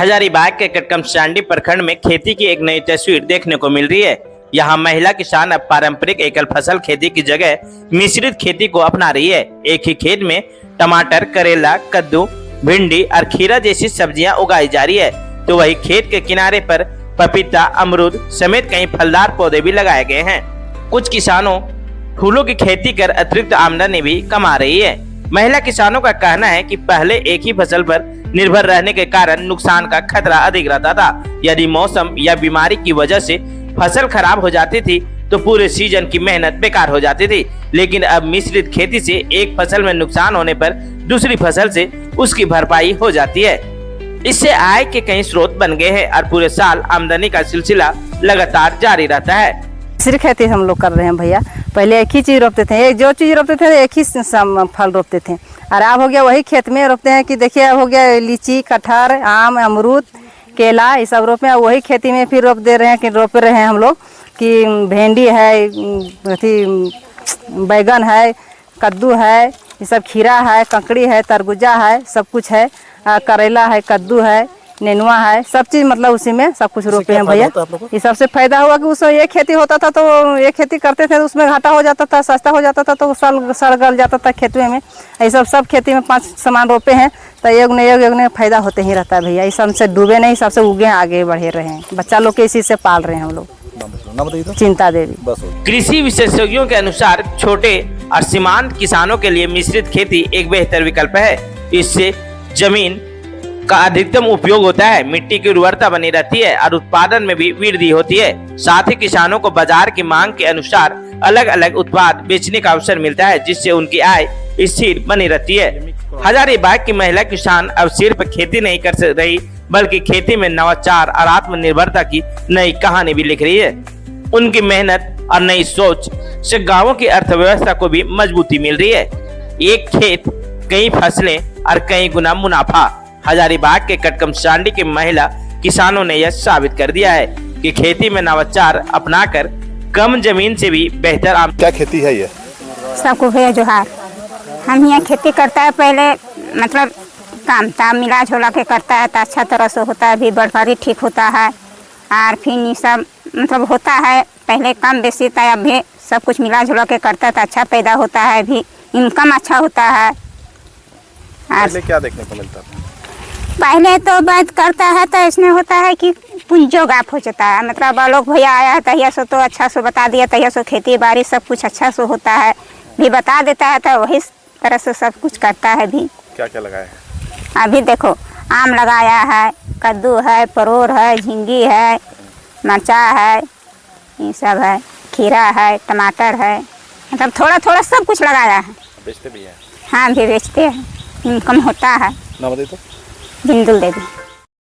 हजारीबाग के कटकमसांडी प्रखंड में खेती की एक नई तस्वीर देखने को मिल रही है। यहाँ महिला किसान अब पारंपरिक एकल फसल खेती की जगह मिश्रित खेती को अपना रही है। एक ही खेत में टमाटर, करेला, कद्दू, भिंडी और खीरा जैसी सब्जियां उगाई जा रही है, तो वही खेत के किनारे पर पपीता, अमरूद समेत कई फलदार पौधे भी लगाए गए हैं। कुछ किसानों फूलों की खेती कर अतिरिक्त आमदनी भी कमा रही है। महिला किसानों का कहना है कि पहले एक ही फसल पर निर्भर रहने के कारण नुकसान का खतरा अधिक रहता था। यदि मौसम या बीमारी की वजह से फसल खराब हो जाती थी तो पूरे सीजन की मेहनत बेकार हो जाती थी। लेकिन अब मिश्रित खेती से एक फसल में नुकसान होने पर दूसरी फसल से उसकी भरपाई हो जाती है। इससे आय के कई स्रोत बन गए हैं और पूरे साल आमदनी का सिलसिला लगातार जारी रहता है। मिश्रित खेती हम लोग कर रहे हैं भैया। पहले एक ही चीज रोपते थे, एक जो चीज रोपते थे एक ही फल रोपते थे, और अब हो गया वही खेत में रोपते हैं कि देखिए हो गया लीची, कटहर, आम, अमरूद, केला, ये सब रोपे हैं। वही खेती में फिर रोप दे रहे हैं कि रोप रहे हैं हम लोग कि भिंडी है, बैगन है, कद्दू है, ये सब खीरा है, ककड़ी है, तरबूजा है, सब कुछ है, करेला है, कद्दू है, नेनुआ है, सब चीज मतलब उसी में सब कुछ रोपे हैं भैया। ये सबसे फायदा हुआ कि उसमें एक खेती होता था तो एक खेती करते थे, उसमें घाटा हो जाता था, सस्ता हो जाता था तो सड़ गल जाता था खेतों में। ये सब खेती में 5 सामान रोपे हैं तो एक ने फायदा होते ही रहता है भैया। इस सबसे डूबे नहीं, सबसे उगे आगे बढ़े रहे हैं। बच्चा लोग के इसी से पाल रहे हैं हम लोग। चिंता देवी। कृषि विशेषज्ञों के अनुसार छोटे और सीमांत किसानों के लिए मिश्रित खेती एक बेहतर विकल्प है। इससे जमीन का अधिकतम उपयोग होता है, मिट्टी की उर्वरता बनी रहती है और उत्पादन में भी वृद्धि होती है। साथ ही किसानों को बाजार की मांग के अनुसार अलग अलग उत्पाद बेचने का अवसर मिलता है, जिससे उनकी आय स्थिर बनी रहती है। हजारीबाग की महिला किसान अब सिर्फ खेती नहीं कर रही बल्कि खेती में नवाचार और आत्मनिर्भरता की नई कहानी भी लिख रही है। उनकी मेहनत और नई सोच से गाँवों की अर्थव्यवस्था को भी मजबूती मिल रही है। एक खेत, कई फसलें और कई गुना मुनाफा। हजारीबाग के कटकमसांडी के महिला किसानों ने यह साबित कर दिया है कि खेती में नवाचार अपनाकर कम जमीन से भी बेहतर क्या खेती है ये? सबको भैया जोहार। हम यहाँ खेती करता है, पहले मतलब काम ताम मिला झोला के करता है तो अच्छा तरह से होता है, भी बर्फबारी ठीक होता है और फिर ये सब मतलब होता है। पहले कम बेसी था, अब भी सब कुछ मिला झोला के करता है तो अच्छा पैदा होता है, भी इनकम अच्छा होता है। पहले क्या देखने को मिलता था? पहले तो बात करता है तो इसमें होता है कि पूंजो गाप हो जाता है, मतलब लोग भैया आया है तहिया से तो अच्छा से बता दिया, तहिया से खेती बाड़ी सब कुछ अच्छा से होता है, भी बता देता है तो वही तरह से सब कुछ करता है। भी क्या क्या लगाया है? अभी देखो आम लगाया है, कद्दू है, परोर है, झींगी है, मरचा है, ये सब है, खीरा है, टमाटर है, मतलब थोड़ा थोड़ा सब कुछ लगाया है। बेचते भी हैं? हाँ भी बेचते हैं, इनकम होता है। नाम बताइए तो। बिंदुल देवी।